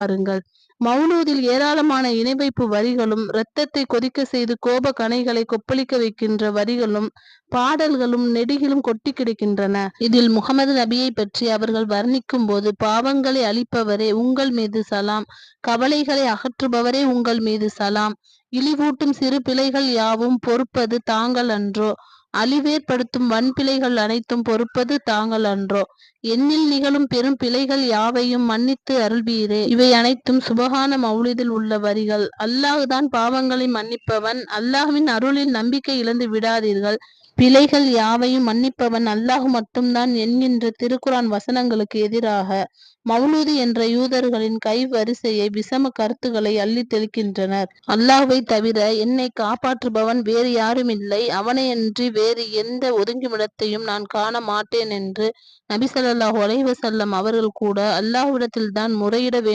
பாருங்கள். மௌலூதில் ஏராளமான இணை வைப்பு வரிகளும், இரத்தத்தை கொதிக்க செய்து கோப கணைகளை கொப்பளிக்க வைக்கின்ற வரிகளும், பாடல்களும் நெடிகளும் கொட்டி கிடக்கின்றன. இதில் முகமது நபியை பற்றி அவர்கள் வர்ணிக்கும் போது, பாவங்களை அழிப்பவரே உங்கள் மீது சலாம், கவலைகளை அகற்றுபவரே உங்கள் மீது சலாம், இழிவூட்டும் சிறு பிழைகள் யாவும் பொறுப்பது தாங்கள் அன்றோ, அழிவேற்படுத்தும் வன்பிழைகள் அனைத்தும் பொறுப்பது தாங்கள் அன்றோ, எண்ணில் நிகழும் பெரும் பிழைகள் யாவையும் மன்னித்து அருள்வீரே. இவை அனைத்தும் சுபஹான மௌலிதில் உள்ள வரிகள். அல்லாஹ்தான் பாவங்களை மன்னிப்பவன். அல்லாஹ்வின் அருளில் நம்பிக்கை இழந்து விடாதீர்கள். பிழைகள் யாவையும் மன்னிப்பவன் அல்லாஹ் மட்டும்தான் என்கின்ற திருக்குரான் வசனங்களுக்கு எதிராக மௌலூதி என்ற யூதர்களின் கை வரிசையை விஷம கருத்துக்களை அள்ளி தெளிக்கின்றனர். அல்லாஹ்வை தவிர என்னை காப்பாற்றுபவன் வேறு யாரும் இல்லை, அவனையன்றி வேறு எந்த ஒதுங்குமிடத்தையும் நான் காண மாட்டேன் என்று நபி ஸல்லல்லாஹு அலைஹி வஸல்லம் அவர்கள் கூட அல்லாஹ்விடத்தில் தான் முறையிட வேண்டும்